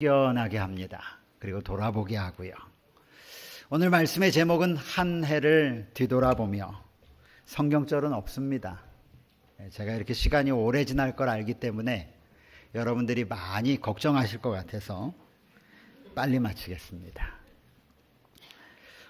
깨어나게 합니다. 그리고 돌아보게 하고요. 오늘 말씀의 제목은 한 해를 뒤돌아보며, 성경절은 없습니다. 제가 이렇게 시간이 오래 지날 걸 알기 때문에 여러분들이 많이 걱정하실 것 같아서 빨리 마치겠습니다.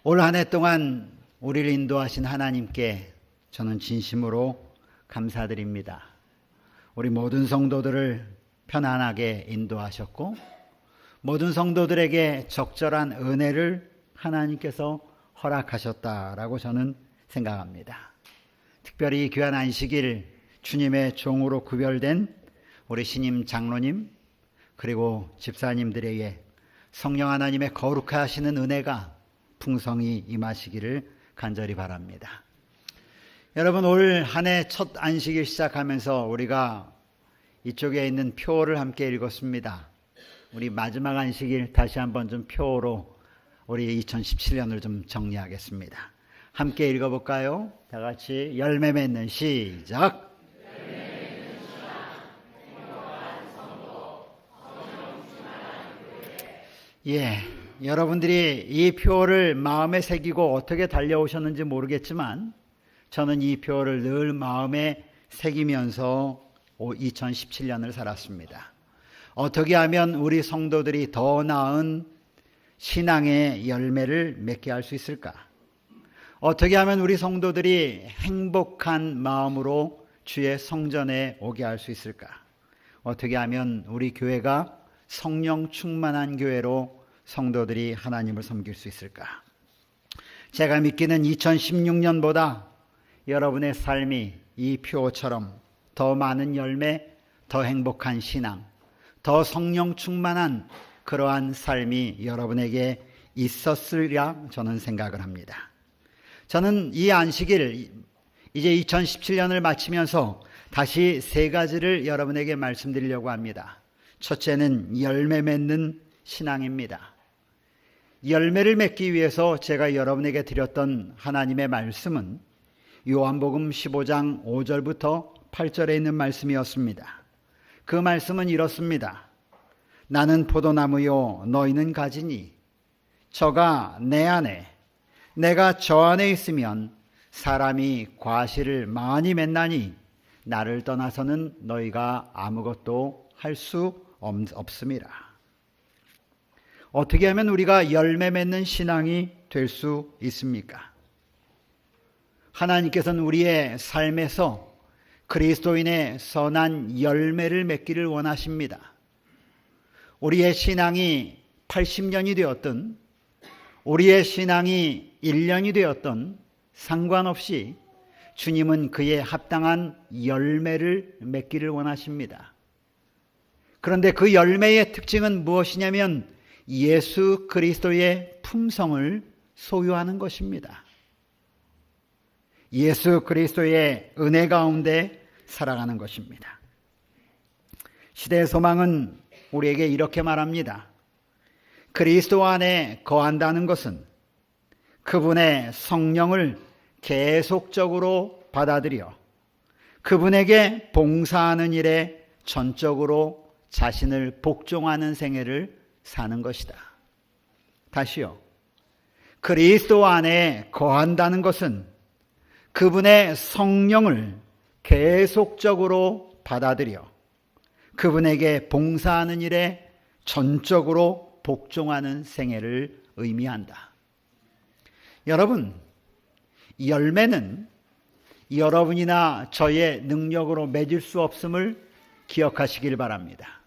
올 한 해 동안 우리를 인도하신 하나님께 저는 진심으로 감사드립니다. 우리 모든 성도들을 편안하게 인도하셨고, 모든 성도들에게 적절한 은혜를 하나님께서 허락하셨다라고 저는 생각합니다. 특별히 귀한 안식일 주님의 종으로 구별된 우리 신임 장로님 그리고 집사님들에게 성령 하나님의 거룩하시는 은혜가 풍성히 임하시기를 간절히 바랍니다. 여러분, 올 한 해 첫 안식일 시작하면서 우리가 이쪽에 있는 표를 함께 읽었습니다. 우리 마지막 안식일 다시 한번 좀 표로 우리 2017년을 좀 정리하겠습니다. 함께 읽어볼까요? 다 같이 열매 맺는 시작. 여러분들이 이 표를 마음에 새기고 어떻게 달려오셨는지 모르겠지만 저는 이 표를 늘 마음에 새기면서 2017년을 살았습니다. 어떻게 하면 우리 성도들이 더 나은 신앙의 열매를 맺게 할 수 있을까? 어떻게 하면 우리 성도들이 행복한 마음으로 주의 성전에 오게 할 수 있을까? 어떻게 하면 우리 교회가 성령 충만한 교회로 성도들이 하나님을 섬길 수 있을까? 제가 믿기는 2016년보다 여러분의 삶이 이 표처럼 더 많은 열매, 더 행복한 신앙, 더 성령 충만한 그러한 삶이 여러분에게 있었으리라 저는 생각을 합니다. 저는 이 안식일, 이제 2017년을 마치면서 다시 세 가지를 여러분에게 말씀드리려고 합니다. 첫째는 열매 맺는 신앙입니다. 열매를 맺기 위해서 제가 여러분에게 드렸던 하나님의 말씀은 요한복음 15장 5절부터 8절에 있는 말씀이었습니다. 그 말씀은 이렇습니다. 나는 포도나무요 너희는 가지니 저가 내 안에 내가 저 안에 있으면 사람이 과실을 많이 맺나니 나를 떠나서는 너희가 아무것도 할 수 없음이라. 어떻게 하면 우리가 열매 맺는 신앙이 될 수 있습니까? 하나님께서는 우리의 삶에서 그리스도인의 선한 열매를 맺기를 원하십니다. 우리의 신앙이 80년이 되었든 우리의 신앙이 1년이 되었든 상관없이 주님은 그에 합당한 열매를 맺기를 원하십니다. 그런데 그 열매의 특징은 무엇이냐면 예수 그리스도의 품성을 소유하는 것입니다. 예수 그리스도의 은혜 가운데 살아가는 것입니다. 시대의 소망은 우리에게 이렇게 말합니다. 그리스도 안에 거한다는 것은 그분의 성령을 계속적으로 받아들여 그분에게 봉사하는 일에 전적으로 자신을 복종하는 생애를 사는 것이다. 다시요. 그리스도 안에 거한다는 것은 그분의 성령을 계속적으로 받아들여 그분에게 봉사하는 일에 전적으로 복종하는 생애를 의미한다. 여러분, 열매는 여러분이나 저의 능력으로 맺을 수 없음을 기억하시길 바랍니다.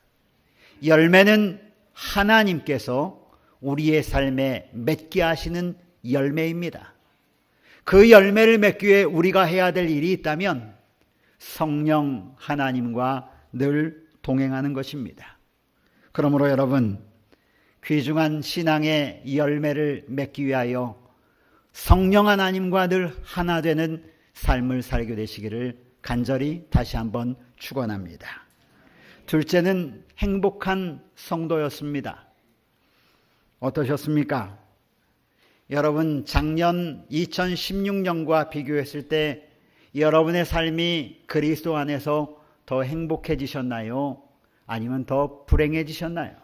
열매는 하나님께서 우리의 삶에 맺게 하시는 열매입니다. 그 열매를 맺기 위해 우리가 해야 될 일이 있다면 성령 하나님과 늘 동행하는 것입니다. 그러므로 여러분, 귀중한 신앙의 열매를 맺기 위하여 성령 하나님과 늘 하나 되는 삶을 살게 되시기를 간절히 다시 한번 축원합니다. 둘째는 행복한 성도였습니다. 어떠셨습니까? 여러분, 작년 2016년과 비교했을 때 여러분의 삶이 그리스도 안에서 더 행복해지셨나요? 아니면 더 불행해지셨나요?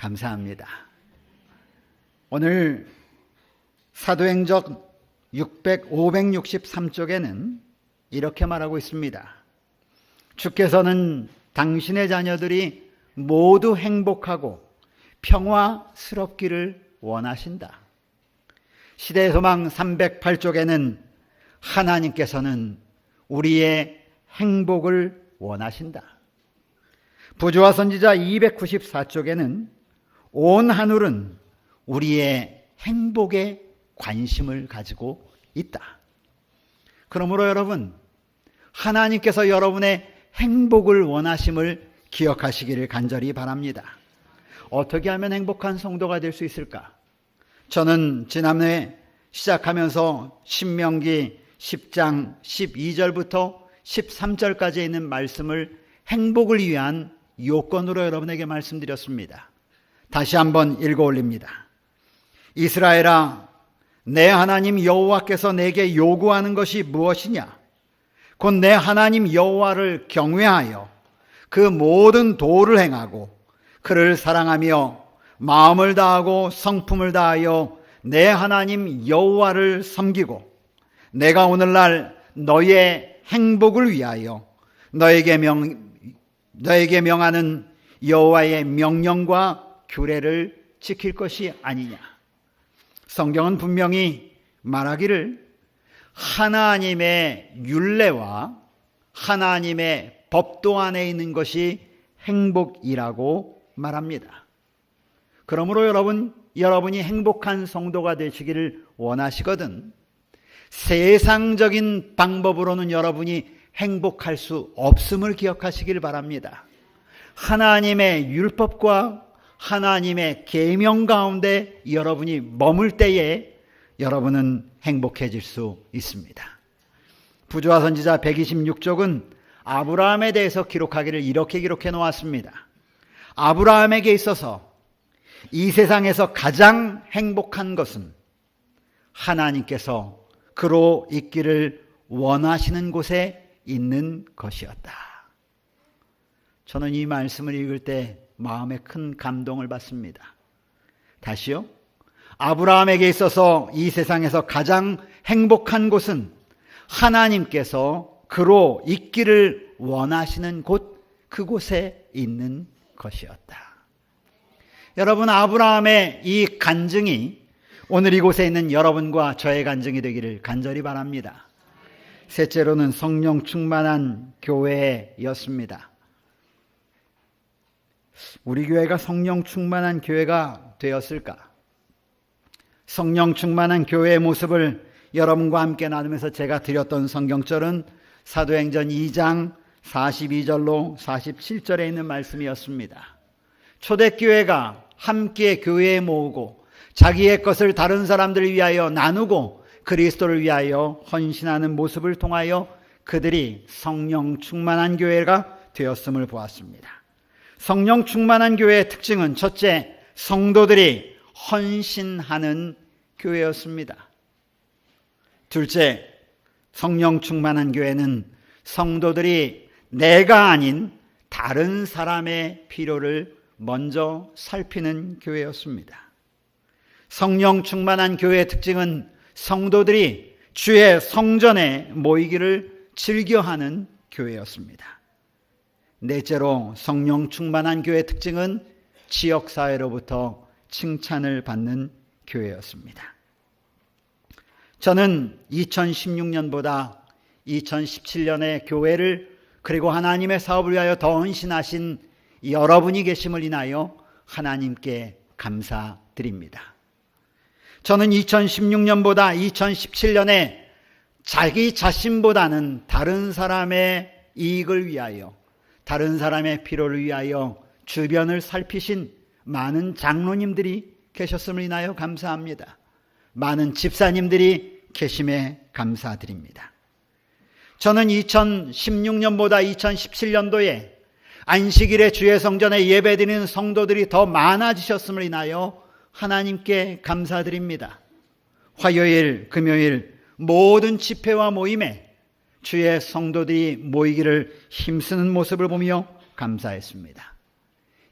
감사합니다. 오늘 사도행전 563쪽에는 이렇게 말하고 있습니다. 주께서는 당신의 자녀들이 모두 행복하고 평화스럽기를 원하신다. 시대의 소망 308쪽에는 하나님께서는 우리의 행복을 원하신다. 부조와 선지자 294쪽에는 온 하늘은 우리의 행복에 관심을 가지고 있다. 그러므로 여러분, 하나님께서 여러분의 행복을 원하심을 기억하시기를 간절히 바랍니다. 어떻게 하면 행복한 성도가 될 수 있을까? 저는 지난해 시작하면서 신명기 10장 12절부터 13절까지 있는 말씀을 행복을 위한 요건으로 여러분에게 말씀드렸습니다. 다시 한번 읽어 올립니다. 이스라엘아, 내 하나님 여호와께서 내게 요구하는 것이 무엇이냐? 곧 내 하나님 여호와를 경외하여 그 모든 도를 행하고 그를 사랑하며 마음을 다하고 성품을 다하여 내 하나님 여호와를 섬기고 내가 오늘날 너의 행복을 위하여 너에게 명하는 여호와의 명령과 규례를 지킬 것이 아니냐. 성경은 분명히 말하기를 하나님의 율례와 하나님의 법도 안에 있는 것이 행복이라고 말합니다. 그러므로 여러분이 행복한 성도가 되시기를 원하시거든 세상적인 방법으로는 여러분이 행복할 수 없음을 기억하시길 바랍니다. 하나님의 율법과 하나님의 계명 가운데 여러분이 머물 때에 여러분은 행복해질 수 있습니다. 부조와 선지자 126쪽은 아브라함에 대해서 기록하기를 이렇게 기록해 놓았습니다. 아브라함에게 있어서 이 세상에서 가장 행복한 것은 하나님께서 그로 있기를 원하시는 곳에 있는 것이었다. 저는 이 말씀을 읽을 때 마음에 큰 감동을 받습니다. 다시요. 아브라함에게 있어서 이 세상에서 가장 행복한 곳은 하나님께서 그로 있기를 원하시는 곳, 그곳에 있는 것이었다. 여러분, 아브라함의 이 간증이 오늘 이곳에 있는 여러분과 저의 간증이 되기를 간절히 바랍니다. 셋째로는 성령 충만한 교회였습니다. 우리 교회가 성령 충만한 교회가 되었을까? 성령 충만한 교회의 모습을 여러분과 함께 나누면서 제가 드렸던 성경절은 사도행전 2장 42절로 47절에 있는 말씀이었습니다. 초대교회가 함께 교회에 모으고 자기의 것을 다른 사람들을 위하여 나누고 그리스도를 위하여 헌신하는 모습을 통하여 그들이 성령 충만한 교회가 되었음을 보았습니다. 성령 충만한 교회의 특징은 첫째, 성도들이 헌신하는 교회였습니다. 둘째, 성령 충만한 교회는 성도들이 내가 아닌 다른 사람의 필요를 먼저 살피는 교회였습니다. 성령 충만한 교회의 특징은 성도들이 주의 성전에 모이기를 즐겨하는 교회였습니다. 넷째로 성령 충만한 교회의 특징은 지역사회로부터 칭찬을 받는 교회였습니다. 저는 2016년보다 2017년에 교회를 그리고 하나님의 사업을 위하여 더 헌신하신 여러분이 계심을 인하여 하나님께 감사드립니다. 저는 2016년보다 2017년에 자기 자신보다는 다른 사람의 이익을 위하여, 다른 사람의 필요를 위하여 주변을 살피신 많은 장로님들이 계셨음을 인하여 감사합니다. 많은 집사님들이 계심에 감사드립니다. 저는 2016년보다 2017년도에 안식일에 주의 성전에 예배드리는 성도들이 더 많아지셨음을 인하여 하나님께 감사드립니다. 화요일, 금요일 모든 집회와 모임에 주의 성도들이 모이기를 힘쓰는 모습을 보며 감사했습니다.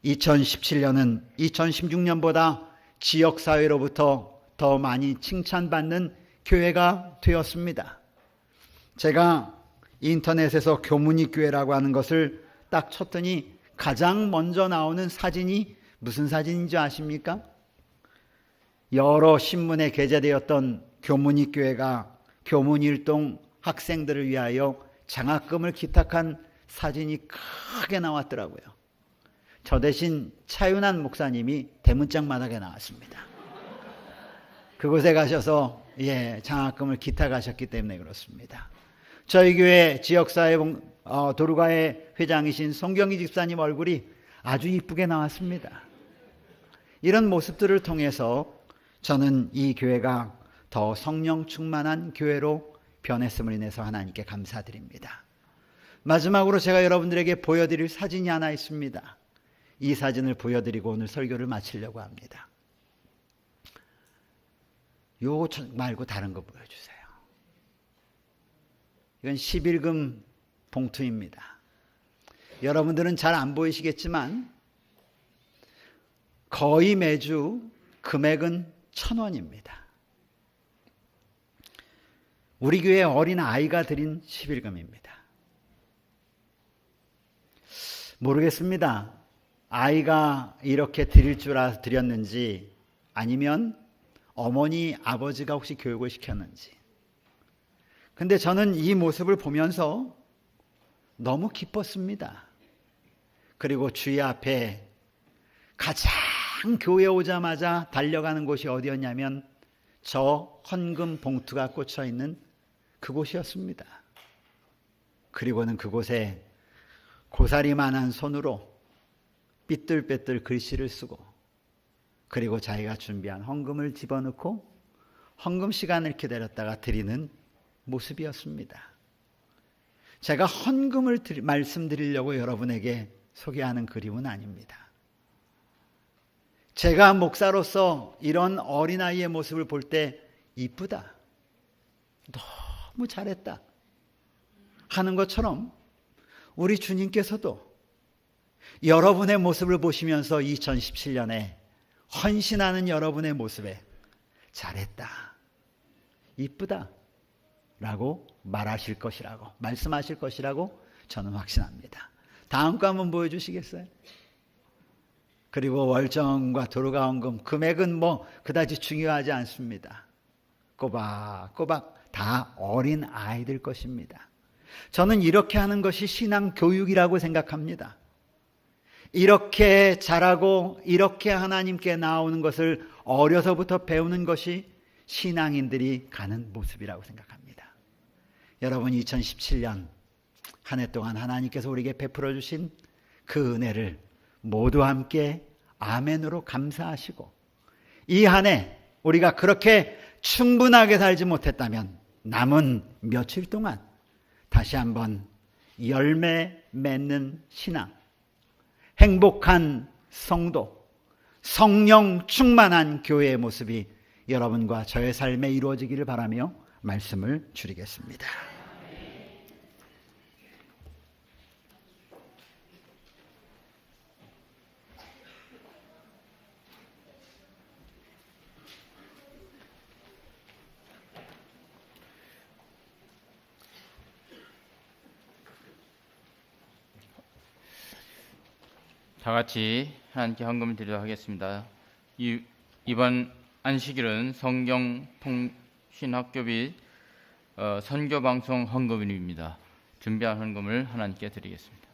2017년은 2016년보다 지역사회로부터 더 많이 칭찬받는 교회가 되었습니다. 제가 인터넷에서 교문이 교회라고 하는 것을 딱 쳤더니 가장 먼저 나오는 사진이 무슨 사진인지 아십니까? 여러 신문에 게재되었던 교문이 교회가 교문일동 학생들을 위하여 장학금을 기탁한 사진이 크게 나왔더라고요. 저 대신 차윤한 목사님이 대문짝 마당에 나왔습니다. 그곳에 가셔서 장학금을 기탁하셨기 때문에 그렇습니다. 저희 교회 지역사회 도루가의 회장이신 송경희 집사님 얼굴이 아주 이쁘게 나왔습니다. 이런 모습들을 통해서 저는 이 교회가 더 성령 충만한 교회로 변했음을 인해서 하나님께 감사드립니다. 마지막으로 제가 여러분들에게 보여드릴 사진이 하나 있습니다. 이 사진을 보여드리고 오늘 설교를 마치려고 합니다. 요거 말고 다른 거 보여주세요. 이건 11금 봉투입니다. 여러분들은 잘 안 보이시겠지만 거의 매주 금액은 1,000원입니다. 우리 교회 어린 아이가 드린 11금입니다. 모르겠습니다. 아이가 이렇게 드릴 줄 알아서 드렸는지 아니면 어머니, 아버지가 혹시 교육을 시켰는지. 근데 저는 이 모습을 보면서 너무 기뻤습니다. 그리고 주의 앞에 가장 교회에 오자마자 달려가는 곳이 어디였냐면 저 헌금 봉투가 꽂혀 있는 그곳이었습니다. 그리고는 그곳에 고사리만한 손으로 삐뚤빼뚤 글씨를 쓰고 그리고 자기가 준비한 헌금을 집어넣고 헌금 시간을 기다렸다가 드리는 모습이었습니다. 제가 헌금을 말씀드리려고 여러분에게 소개하는 그림은 아닙니다. 제가 목사로서 이런 어린아이의 모습을 볼 때 이쁘다, 너무 잘했다 하는 것처럼 우리 주님께서도 여러분의 모습을 보시면서 2017년에 헌신하는 여러분의 모습에 잘했다, 이쁘다 라고 말하실 것이라고, 말씀하실 것이라고 저는 확신합니다. 다음 거 한번 보여주시겠어요? 그리고 월정과 도루가 헌금 금액은 그다지 중요하지 않습니다. 꼬박꼬박 다 어린 아이들 것입니다. 저는 이렇게 하는 것이 신앙 교육이라고 생각합니다. 이렇게 자라고 이렇게 하나님께 나오는 것을 어려서부터 배우는 것이 신앙인들이 가는 모습이라고 생각합니다. 여러분, 2017년 한 해 동안 하나님께서 우리에게 베풀어 주신 그 은혜를 모두 함께 아멘으로 감사하시고, 이 한 해 우리가 그렇게 충분하게 살지 못했다면 남은 며칠 동안 다시 한번 열매 맺는 신앙, 행복한 성도, 성령 충만한 교회의 모습이 여러분과 저의 삶에 이루어지기를 바라며 말씀을 줄이겠습니다. 다 같이 하나님께 헌금을 드리도록 하겠습니다. 이번 안식일은 성경통신학교 및 선교방송 헌금일입니다. 준비한 헌금을 하나님께 드리겠습니다.